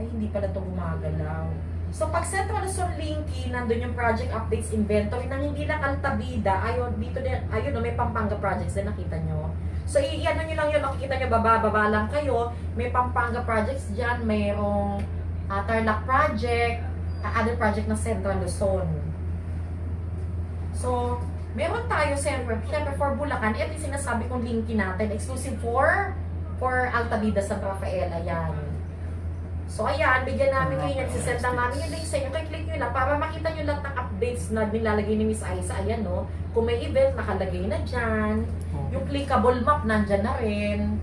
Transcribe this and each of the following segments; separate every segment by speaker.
Speaker 1: Ay, hindi pala ito gumagalaw. So, pag Central Luzon Linky, nandun yung project updates inventory nang hindi lang Altabida, ayun, dito din, ayun, may Pampanga projects din, nakita nyo. So, i-ano nyo lang yun, makikita nyo, baba lang kayo, may Pampanga projects dyan, mayroong Tarlac project, other project ng Central Luzon. So, meron tayo, siyempre, for Bulacan, ito yung sinasabi kong linky natin, exclusive for Altabida San Rafael, ayan. So, ayan, bigyan namin kayo yan. Sisend lang namin yung link sa inyo. Click nyo lang para makita nyo lang ng updates na nilalagay ni Miss Aiza. Ayan, no? Kung may event, nakalagay na dyan. Yung clickable map, nandyan na rin.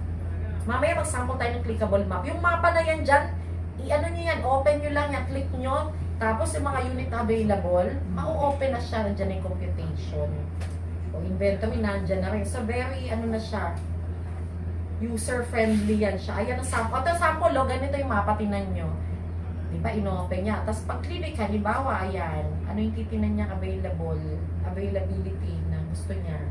Speaker 1: Mamaya mag-sample tayo ng clickable map. Yung mapa na yan dyan, i-ano nyo yan, open nyo lang yan, click nyo. Tapos yung mga unit available, ma-open na siya, nandyan na yung computation. O, inventory, nandyan na rin. So, very, ano na siya, user-friendly yan siya. Ayan ang sample. Ito sample, ganito yung mapa, tinan nyo. Diba, ino-open niya. Tapos pag click, halimbawa, ayan, ano yung titinan niya availability na gusto niya.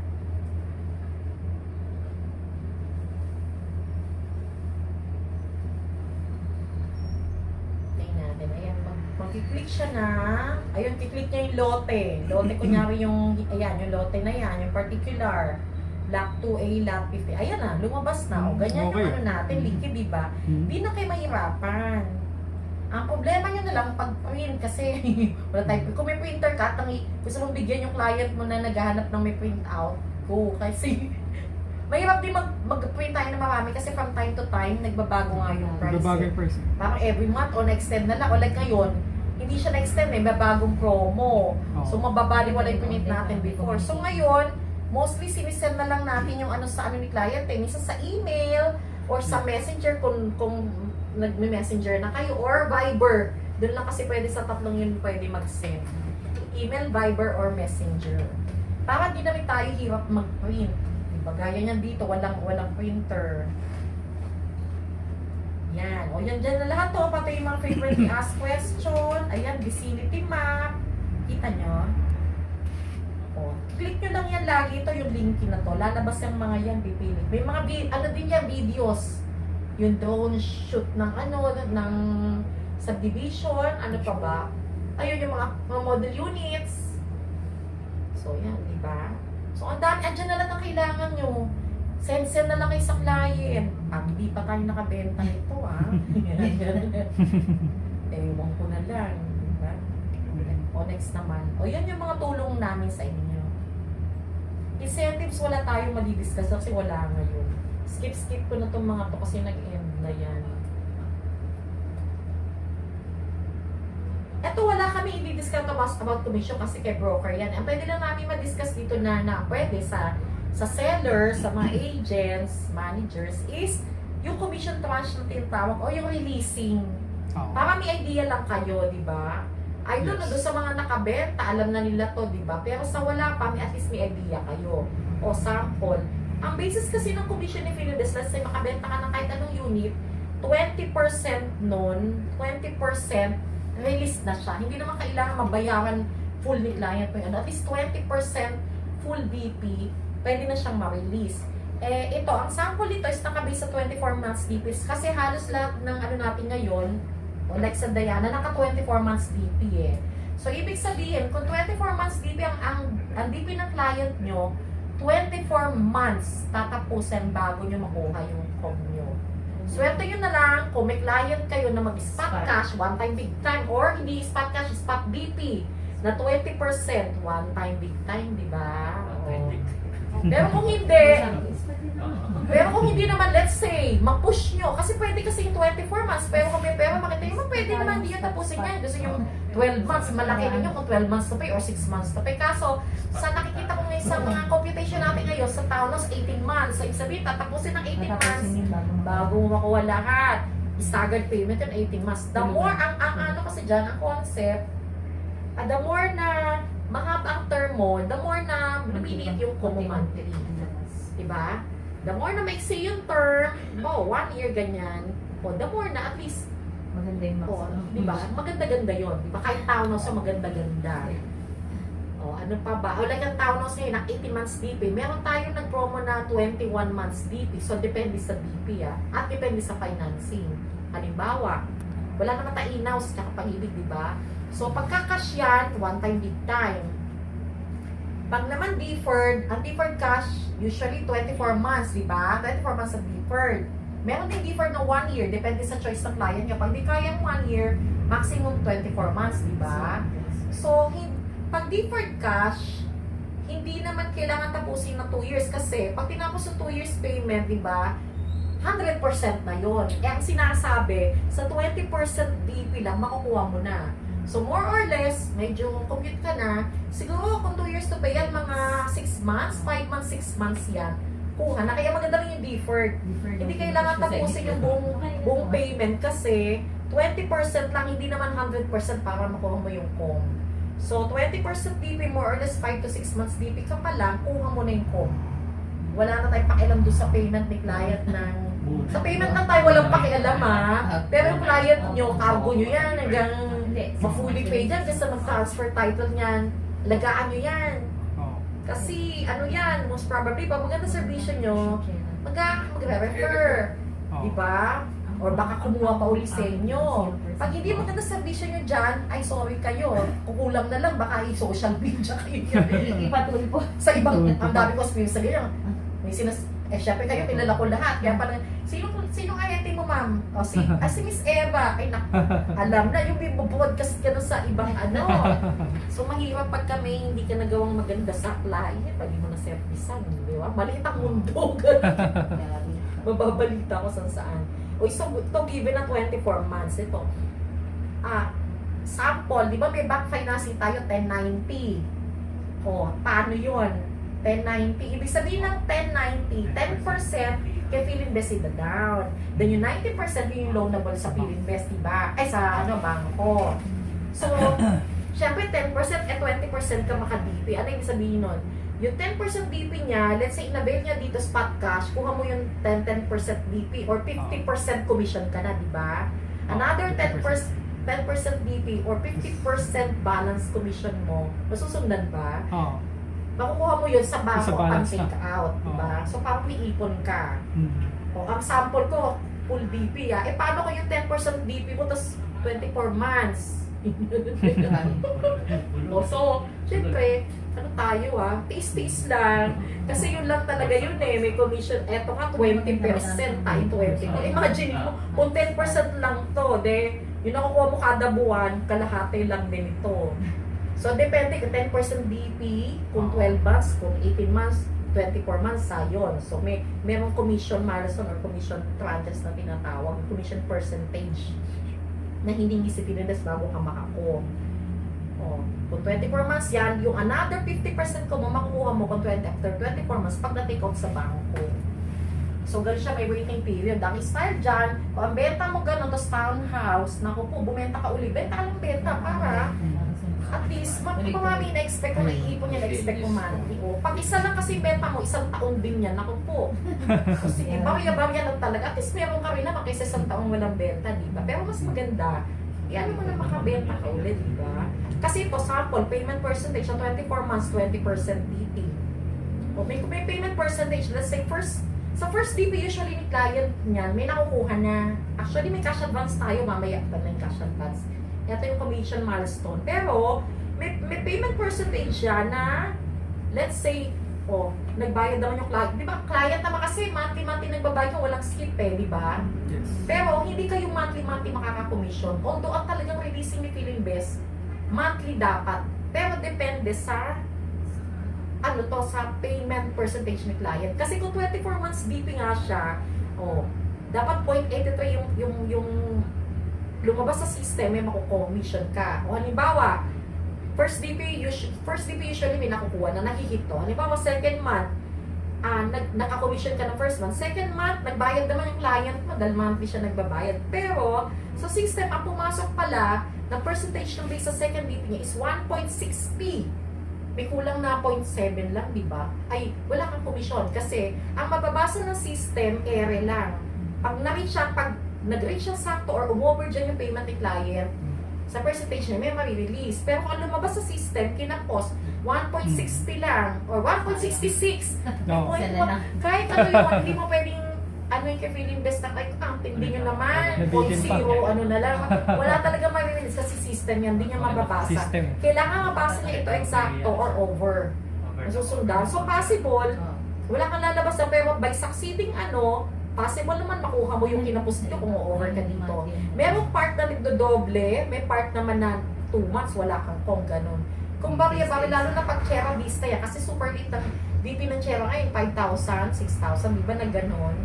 Speaker 1: Tingnan natin, ayan, mag-click siya na, ayun, kiklik niya yung lote. Lote, kunyari yung, ayan, yung lote na yan, yung particular. Lot 2A, lot 50. Ayan na, lumabas na. O, ganyan
Speaker 2: Okay.
Speaker 1: yung ano natin, liquid, diba? Di na kayo mahirapan. Ang problema nyo na lang, pag-print kasi, wala tayo, kung may printer ka, gusto mong bigyan yung client mo na naghahanap ng may printout, go. Kasi, mahirap din mag-print tayo na marami kasi from time to time, nagbabago nga yung price.
Speaker 2: Nagbabago yung price.
Speaker 1: Parang every month o na-extend na lang. O like ngayon, hindi siya na-extend, may bagong promo. So, mababali wala yung print natin before. So, ngayon, mostly sinisend na lang natin yung ano sa ano ni client, minsan sa email or sa messenger kung nagme-messenger na kayo or Viber. Doon lang kasi pwede sa tatlong yun pwede mag-send. Email, Viber, or messenger. Para di na rin tayo hirap mag-print. Diba? Gaya niyan dito, walang printer. Yan. O yan dyan na lahat to. Pati yung mga frequently asked question. Ayan, vicinity map. Kita nyo? O, click nyo lang yan lagi. Ito yung linky na to. Lalabas yung mga yan, pipili. May mga, ano din yan, videos. Yung drone shoot ng ano, ng subdivision. Ano pa ba? Ayun yung mga model units. So, yan, di ba? So, ang dami. Andyan na lang ang kailangan nyo. Send na lang kayo sa client. Hindi pa tayo nakabenta nito, ah. Ewan ko na lang. Diba? O, next naman. O, yan yung mga tulong namin sa inyo. Incentives, wala tayong madidiscuss kasi wala ngayon. Skip ko na itong mga to kasi nag-end na yan. Ito, wala kami i-discuss about commission kasi kay broker yan. Ang pwede lang namin ma-discuss dito na pwede sa sellers, sa mga agents, managers, is yung commission tranche na tinatawag o yung releasing. Para may idea lang kayo, di ba? I don't know, doon sa mga nakabenta, alam na nila to, di ba? Pero sa wala pa, at least may idea kayo. O sample. Ang basis kasi ng commission ni Philides, let's say makabenta ka ng kahit anong unit, 20% nun, 20% release na siya. Hindi naman kailangan mabayaran full ni client mo. At least 20% full BP, pwede na siyang ma-release. Ito, ang sample nito is nakabase sa 24 months DP. Kasi halos lahat ng ano natin ngayon, like sa Diana, naka 24 months DP eh. So, ibig sabihin, kung 24 months DP ang DP ng client nyo, 24 months tatapusin bago nyo makuha yung com nyo. Swerte nyo na lang kung may client kayo na mag-spot cash, one time big time, or hindi spot cash, spot DP na 20%, one time big time, di ba? Pero kung hindi naman, let's say, mag-push nyo, kasi pwede kasi yung 24 months, pero kung may pera makita nyo, pwede naman hindi yung tapusin yan. Gusto yung 12 months, malaki ninyo kung 12 months to pay or 6 months to pay. Kaso, sa nakikita ko ngayon sa mga computation natin ngayon, sa Taunos, 18 months. So, ibig sabihin, tatapusin ng 18 months bago makuha lahat. Staggered payment yun, 18 months. The more, ang ano kasi dyan, ang concept, the more na mahaba ang term mo, the more na lumiliit yung common monthly. Diba? The more na maiksi yung term, 1 year ganyan, the more na at least,
Speaker 3: maganda yung
Speaker 1: diba? Maganda-ganda yun. Diba? Kahit Taunos sa maganda-ganda. Ano pa ba? Like ang Taunos ngayon, na 18 months DP, meron tayong nag-promo na 21 months DP. So, depende sa DP, at depende sa financing. Halimbawa, Wala naman tayong in-house sa Pag-ibig, di ba? So, pagka-cash yan, one time, big time. Pag naman deferred, ang deferred cash, usually 24 months, di ba? 24 months ang deferred. Meron din deferred na 1 year, depende sa choice ng client niya. Pag di kayang 1 year, maximum 24 months, di ba? So, pag deferred cash, hindi naman kailangan tapusin ng 2 years kasi pag tinapos yung 2 years payment, di ba, 100% na yon. Eh, ang sinasabi, sa 20% DP lang, makukuha mo na. So, more or less, medyo compute ka na, siguro kung 2 years to pay yan, mga 6 months, 5 months, 6 months yan, kuha na. Kaya maganda rin yung deferred. Hindi kailangan tapusin yung buong payment kasi 20% lang, hindi naman 100% para makuha mo yung COM. So, 20% DP, more or less 5 to 6 months DP ka pa lang, kuha mo na yung COM. Wala na tayong pakialam doon sa payment ni client ng... Sa payment lang tayo walang pakialam pero yung client nyo, cargo nyo yan, hanggang ma-fully pay dyan kasi mag-transfer title niyan, lagaan nyo yan. Kasi ano yan, most probably, pag maganda servisyo nyo, mag-refer. Diba? Or baka kumuha pa uli sa inyo. Pag hindi maganda servisyo nyo dyan, ay sorry kayo. Kukulang na lang, baka i-social media kayo.
Speaker 2: Ipatuloy po.
Speaker 1: Sa ibang, ang dami ko sa ganyan. May syempre kayo, kilala ko lahat. Kaya parang, sino ayate mo, ma'am? O, si Miss Eva. Ay, alam na, yung broadcast ka na sa ibang ano. So, mahirap pag kami hindi ka nagawang maganda sa client. Pag mo na servicean, di ba? Maliit ang mundo. Mababalita ko saan. O, so, ito given na 24 months. Ito. Sample, di ba may back financing tayo, 1090. O, paano yun? 1090. Ibig sabihin ng 1090, 10% kay Philinvest down. Then yung 90% yung loanable sa Philinvest, diba? Ay, sa bangko. So, syempre 10% at 20% ka maka-DP. Ano yung sabihin nun? Yung 10% DP niya, let's say inavail niya dito spot cash, kuha mo yung 10% DP or 50% commission ka na, diba? Another 10% DP or 50% balance commission mo, masusundan ba? Makukuha mo yun sa bangko pang take out, diba? So, parang may ipon ka. O, ang sample ko, full DP, Eh, paano ko yung 10% DP mo, tapos 24 months? So, syempre, ano tayo tiis-tiis lang. Kasi yun lang talaga yun may commission. Eto nga, 20% tayo, 20%. Imagine mo, kung 10% lang to, yung nakukuha mo kada buwan, kalahati lang din ito. So, depende kung 10% DP, kung 12 months, kung 18 months, 24 months, sayon. So, merong commission milestone or commission tranches na tinatawag, commission percentage na hindi si Philinvest bago ka makakuha. Kung 24 months yan, yung another 50% ko makukuha mo kung after 24 months pag na-take off sa bangko. So, ganun siya, may waiting period. Ang style dyan, kung ang benta mo ganun, tapos townhouse, naku po, bumenta ka uli, benta ka lang benta para at least, mami na-expect mo, naiipon niya, na-expect mo monthly. Pag isa lang kasi benta mo, 1 taon din yan, naku po. Kasi barya-barya lang talaga. At least meron ka rin naman kaysa 1 taong walang benta, di ba? Pero mas maganda, ano mo na makabenta ka ulit, di ba? Kasi ito, sample, payment percentage, sa 24 months, 20% DP. May payment percentage, let's say, sa first DP, usually ni client niyan, may nakukuha na. Actually, may cash advance tayo, mamaya pa na yung cash advance. Ito yung commission milestone. Pero, may payment percentage siya na, let's say, nagbayad naman yung client. Di ba, client naman kasi, monthly nagbabayad yung walang skip di ba?
Speaker 3: Yes.
Speaker 1: Pero, hindi kayo monthly makaka-commission. Although, ang talagang releasing ni Philinvest, monthly dapat. Pero, depende sa, sa payment percentage ni client. Kasi kung 24 months BP nga siya, dapat 0.83 yung lumabas sa system, may makukommission ka. O halimbawa, first DP usually may nakukuha na nakihit to. Halimbawa, second month, naka-commission ka ng first month. Second month, nagbayad naman yung client mo dahil monthly siya nagbabayad. Pero, sa system, ang pumasok pala, ng percentage ng base sa second DP niya is 1.6p. May kulang na 0.7 lang, di ba? Ay, wala kang commission. Kasi, ang mababasa ng system, ere lang. Pag nag-reach siya sakto or umover dyan yung payment ni client, sa percentage niya may marirelease. Pero kung lumabas sa system, kinapos, 1.60 lang, or 1.66.
Speaker 3: No.
Speaker 1: Kahit ano yun, hindi mo pwedeng, ano yung feeling best na like, tindi nyo naman,
Speaker 2: Nabitin pa.
Speaker 1: 0.0, ano na lang. Wala talaga maririnig kasi system yan, hindi niya mababasa.
Speaker 2: System.
Speaker 1: Kailangan mabasa niya ito exacto or over. Masusundan. So possible, wala kang lalabas na pero by succeeding possible naman makuha mo yung kinapos nito kung over ka dito. Merong part na nagdodoble, may part naman na 2 months, wala kang kung ganun. Kung bari-bari, lalo na pag Chera Vista yan, kasi super late na VP ng Chera ngayon, 5,000, 6,000, di ba na ganun?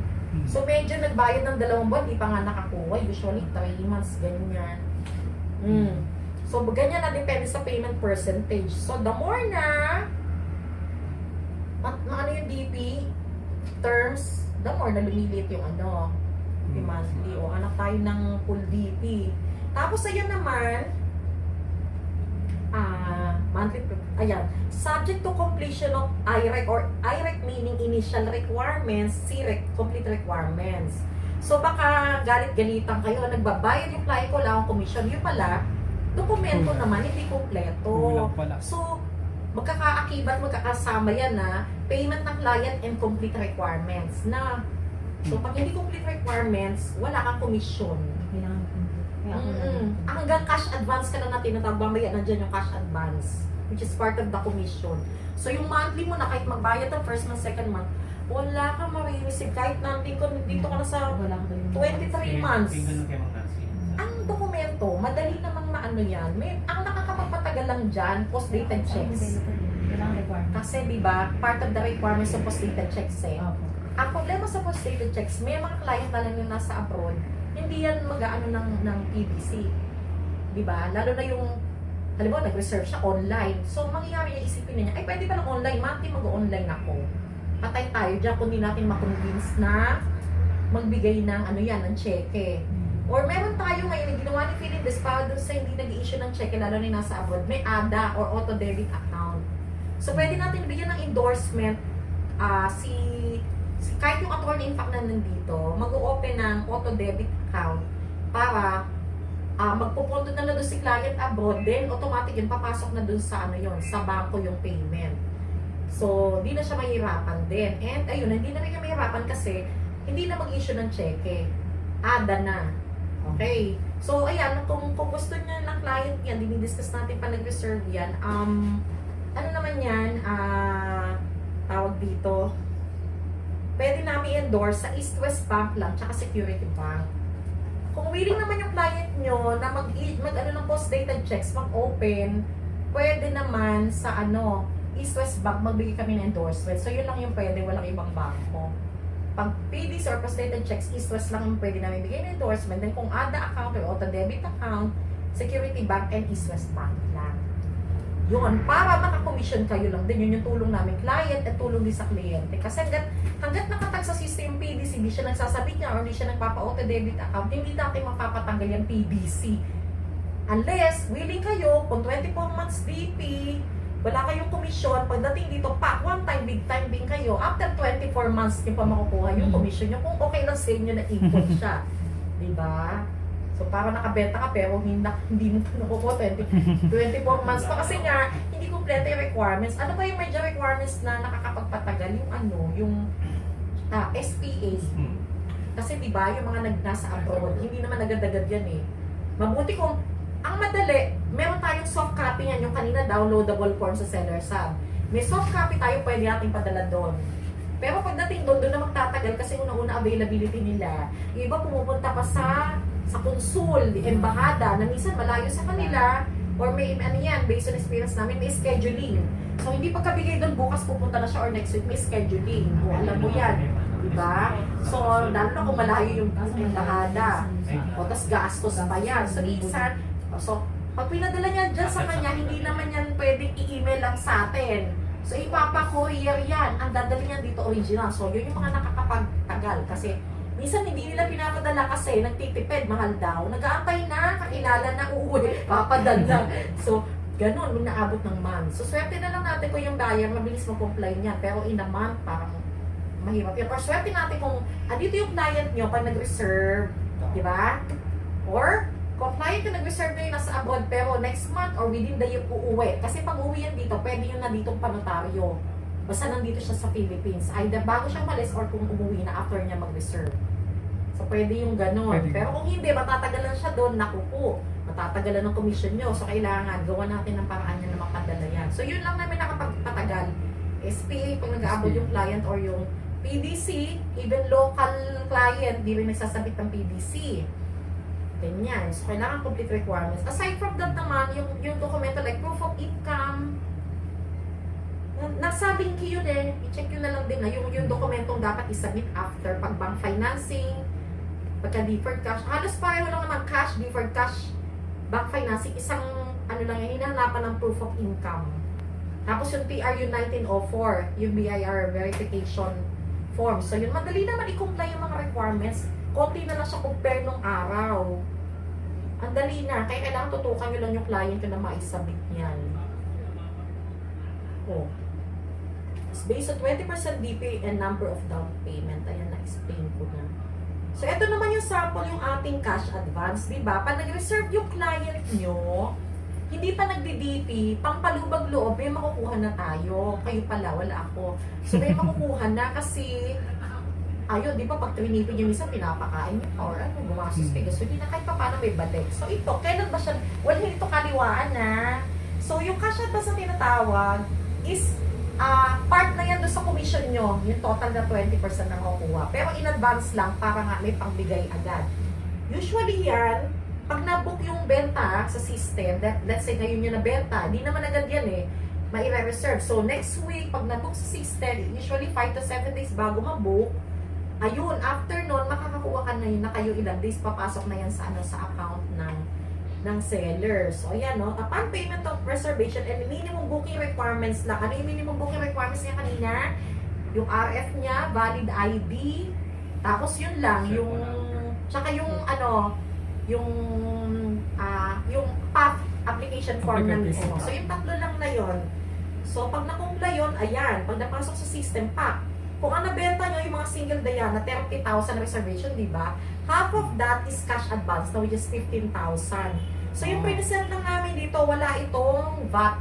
Speaker 1: So medyo nagbayad ng 2 buwan, di pa nga nakakuha. Usually 3 months, ganyan. So ganyan na depende sa payment percentage. So the more na ano yung DP terms, the more na lumilit yung yung monthly. O anak tayo ng full DP. Tapos ayan naman, monthly, ayan, subject to completion of IREC or IREC meaning initial requirements, CREC, complete requirements. So baka galit-galitan kayo, nagbabayad yung client ko lang ang commission, yung pala, dokumento naman, hindi kompleto.
Speaker 2: Kulang pala.
Speaker 1: So, magkakaakibat, magkakasama yan na payment ng client and complete requirements na. So, pag hindi complete requirements, wala kang commission. Hanggang cash advance ka lang na tinatawag, mamaya nandiyan yung cash advance, which is part of the commission. So, yung monthly mo na kahit magbayad ng first month, second month, wala kang marireceive kahit natin kung dito ka na sa 23 months. Ang dokumento, madali namang maano yan. Ang nakakapagpatagal lang dyan, post-dated checks. Kasi di ba part of the requirements of post-dated checks Ang problema sa post-dated checks, may mga client na lang yung nasa abroad, hindi yan mag-ano ng PBC. Di ba? Lalo na yung, halimbawa, nag-reserve siya online. So, mangyayari niya, isipin niya, ay pwede pa lang online, monthly mag-online ako. Patay tayo dyan kung di natin makonvince na magbigay ng ng cheque. Or meron tayo ngayon na ginawa ni Philippines para dun sa hindi nag-i-issue ng cheque, lalo na nasa abroad, may ADA or auto debit account. So pwede natin bigyan ng endorsement kahit yung attorney in fact na nandito, mag-o-open ng auto debit account para magpupunto na doon si client abroad, then automatic yun, papasok na doon sa sa bangko yung payment. So, di na siya mahirapan din. And ayun, hindi na rin siya mahirapan kasi hindi na mag-issue ng cheque. ADA na. Okay. So, ayan, kung gusto niya ng client yan, dinidiscuss natin pa nag-reserve yan, ano naman yan, tawag dito, pwede namin endorse sa East West Bank lang, tsaka Security Bank. Kung willing naman yung client nyo na mag ng post-dated checks, mag-open, pwede naman sa East West Bank, magbigay kami ng endorsement. So, yun lang yung pwede, walang ibang bangko. Pag PDs or post-dated checks, East West lang yung pwede namin bigay ng endorsement. Then kung ADA account or auto debit account, Security Bank and East West Bank lang. Yun, para makakomission kayo lang din. Yun yung tulong namin client at tulong din sa kliyente. Kasi hanggat nakatag sa system PDC, hindi siya nagsasabit niya or hindi siya nagpapa-auto debit account, hindi natin mapapatanggal yung PBC. Unless, willing kayo, kung 24 months DP, wala kayong komisyon, pagdating dito, one time, big time din kayo, after 24 months nyo pa makukuha yung komisyon nyo, kung okay lang sa inyo na input siya. Diba? So, para nakabenta ka, pero hindi mo pa nakukuha 24 months pa. Kasi nga, hindi kompleto yung requirements. Ano ba yung major requirements na nakakapagpatagal? Yung SPA. Kasi diba, yung mga nasa abroad, hindi naman agad-agad yan Mabuti kung ang madali, meron tayong soft copy yan, yung kanina downloadable form sa Seller Hub. May soft copy tayo, pwede natin padala doon. Pero pagdating doon na magtatagal kasi unang-una availability nila. Yung iba pumupunta pa sa consul, embahada, na minsan malayo sa kanila, or may based on experience namin, may scheduling. So hindi pagkabigay doon, bukas pupunta na siya or next week, may scheduling. O, alam mo yan. Diba? So, lalo na kung malayo yung embahada. O, tas gastos pa yan. So, minsan, pag pinadala niya dyan sa kanya, hindi naman yan pwedeng i-email lang sa atin. So, ipapa-courier yan. Ang dadali niyan dito original. So, yun yung mga nakakapagtagal. Kasi, minsan hindi nila pinapadala kasi nagtitipid, mahal daw. Nag-aantay na, kakilala na, uuwi, papadala. So, ganun, nung naabot ng month. So, swerte na lang natin kung yung buyer, mabilis mag-comply niya. Pero in a month, parang mahirap yan. Or swerte natin kung, dito yung client nyo, pag nag-reserve, di ba? Or, kung client yung nag-reserve na yun nasa abroad, pero next month or within the year uuwi. Kasi pag uwi yan dito, pwede yun na ditong panotaryo. Basta nandito siya sa Philippines. Either bago siya malis or kung umuwi na after niya mag-reserve. So, pwede yung ganun.
Speaker 2: Pwede.
Speaker 1: Pero kung hindi, matatagalan siya doon, naku po, matatagalan ng commission nyo. So, kailangan, gawa natin ng paraan niya na mapadala yan. So, yun lang namin nakapagpatagal. SPA, pag nag-aabot yung client or yung PDC, even local client, di rin nagsasabit ng PDC. Ganyan. So, kailangan complete requirements. Aside from that naman, yung dokumento like proof of income, nasa link yun eh. I-check yun na lang din na yung dokumentong dapat isubmit after pag bank financing, pagka deferred cash. Halos pareho lang naman cash, deferred cash, bank financing, isang ano lang yan, hinahanapan ng proof of income. Tapos yung PRU 1904, yung BIR verification form. So yun, madali naman i-comply yung mga requirements. Konti na lang siya compare nung araw. Ang dali na. Kaya kailangan tutukan nyo lang yung client nyo na maisabit yan. Oh. It's based on 20% DP and number of down payment. Ayan, na-explain ko na. So, ito naman yung sample yung ating cash advance. Diba? Pag nag-reserve yung client nyo, hindi pa nagdi-DP, pampalubag loob, may makukuha na tayo. Kayo pala, wala ako. So, may makukuha na kasi, ayun, di ba, pag trinipin yung isa, pinapakain nyo or ano, gumasos kayo. So, hindi na kahit pa paano may balik. So, ito, kailan ba siya, wala ito kaliwaan na. So, yung cash advance na tinatawag is, part na yan doon sa commission nyo, yung total na 20% na makukuha. Pero in advance lang, para nga may pangbigay agad. Usually yan, pag na-book yung benta sa system, let's say ngayon yung nabenta, hindi naman agad yan eh, mai-reserve. So next week, pag na-book sa system, usually 5 to 7 days bago ma-book, ayun, after nun, makakakuha ka na yun na kayo ilang days, papasok na yan sa, sa account ng seller. So ayan, no, upon payment of reservation and minimum booking requirements lang. Ano yung minimum booking requirements niya kanina? Yung RF niya, valid ID, tapos yun lang, yung, tsaka yung ano, yung PAF application form ng ano. So yung tatlo lang na yun. So pag nakumpla yun, ayan, pag napasok sa system, PAF. Kung ang nabenta nyo yung mga single day na 30,000 reservation, di ba? Half of that is cash advance, na which is 15,000. So yung present lang namin dito, wala itong VAT.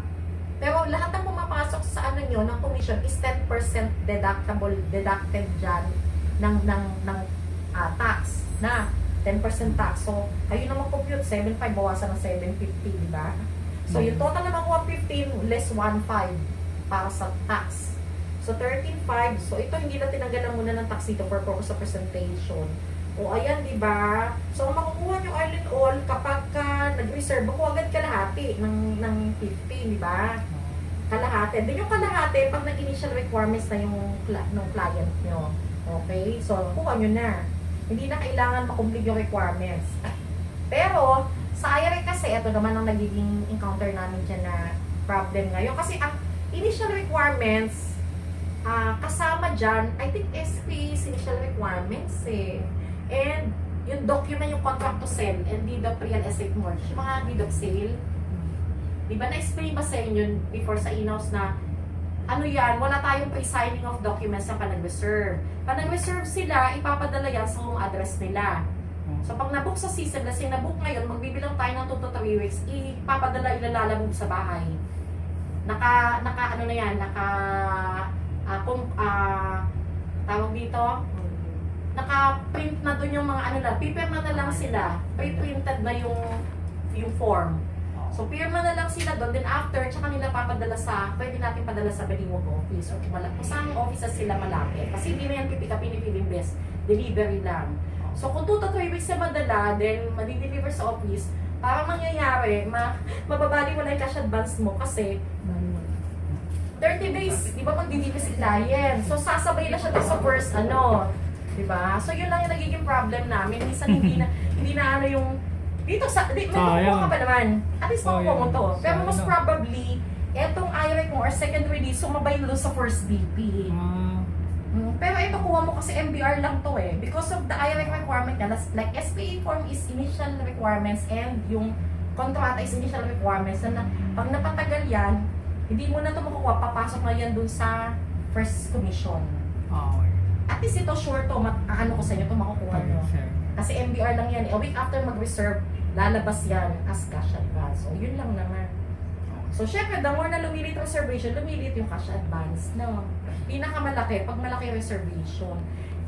Speaker 1: Pero lahat ng pumapasok sa ano nyo, ng commission is 10% deducted dyan ng tax na 10% tax. So, kayo na mag-compute, 7.5 bawasan ng 750, di ba? So, yung total naman 115 less 1.5 para sa tax. So, 13.5. So, ito hindi na tinanggalan muna ng tax dito for purpose of presentation. O, ayan, di ba? So, ang makukuha nyo all in all, kapag ka nag-reserve, makuha agad kalahati ng 15, di ba? Kalahati. Then yung kalahati, pag nag-initial requirements na yung client nyo. Okay? So, kuha nyo na. Hindi na kailangan makomplete yung requirements. Pero, sa IRA kasi, ito naman ang nagiging encounter namin dyan na problem ngayon. Kasi ang initial requirements, kasama dyan, I think SP is initial requirements eh. And yung document, yung contract to sell, and deed of real estate mortgage, yung mga deed of sale. Di ba na-explain ba sa inyo before sa in-house na ano yan, wala tayong pre-signing of documents na panag-reserve. Pag nag-reserve sila, ipapadala yan sa home address nila. So pag nabook sa system, kasi nabook ngayon, magbibilang tayo ng 2 to 3 weeks, ipapadala, ilalalabog sa bahay. Ano na yan, tawag dito, naka-print na doon yung mga ano na, pipirma na lang sila, pre-printed na yung form. So, pirma na lang sila doon, then after, tsaka nila papadala pwede natin padala sa Baliwag office, or kung saan offices sila malapit. Kasi hindi na yan pipick up in Philippines, delivery lang. So, kung 2 to 3 weeks na madala, then madi-deliver sa office, parang mangyayari, mababali wala yung cash advance mo kasi 30 days, di ba mag-deliver si client? So, sasabay na siya sa first, di ba? So, yun lang yung nagiging problem namin. Minsan hindi na ano yung dito may makukuha ka pa naman. At least makukuha mo to. Pero most probably, etong IREC mo or second release, sumabay na doon sa first BP. Pero ito kuha mo kasi MBR lang to eh. Because of the IREC requirement na, like SPA form is initial requirements and yung kontrata is initial requirements. Na pag napatagal yan, hindi mo na ito makukuha, papasok na yan doon sa first commission. At least ito sure to, ano ko sa inyo, ito makukuha nyo. Kasi MBR lang yan. A week after mag-reserve, lalabas yan as cash advance. So, yun lang naman. So, syempre, the more na lumilit ang reservation, lumilit yung cash advance, no? Pinakamalaki, pag malaki reservation,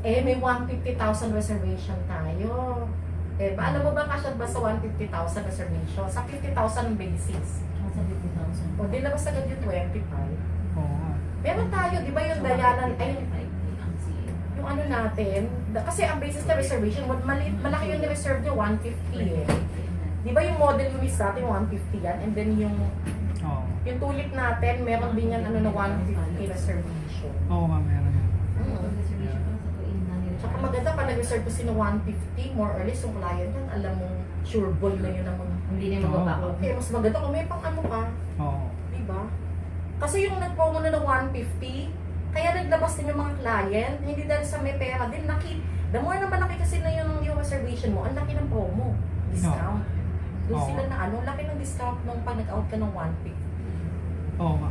Speaker 1: eh, may 150,000 reservation tayo. Eh, alam mo ba cash advance sa 150,000 reservation? Sa 50,000 basis.
Speaker 2: Sa 50,000.
Speaker 1: O, di labas agad yung 25.
Speaker 3: Oo nga.
Speaker 1: Meron tayo, di ba yung Diana, ay, yung ano natin, kasi ang basis na reservation, malaki yung ni-reserve niya, 150 eh. Di ba yung model units natin, 150 yan, and then yung
Speaker 3: Oo.
Speaker 1: yung tulip natin, meron din yan ano na 150 reservation.
Speaker 3: Oo nga, meron yan.
Speaker 1: Tsaka maganda pa nag-reserve kasi ng 150, more or less yung client yan, alam mo, sure ball na yun naman.
Speaker 2: Hindi na magbabago.
Speaker 1: Okay, mas maganda kung may pang ano ka,
Speaker 3: Oo.
Speaker 1: di ba? Kasi yung nag-promo na ng 150, kaya naglabas din yung mga client, hindi dahil sa may pera din, the more na malaki kasi na yung reservation mo, ang laki ng promo, discount. Doon
Speaker 3: Oo.
Speaker 1: sila na ano, laki ng discount nung pag nag-out ka ng 150.
Speaker 3: Oo nga.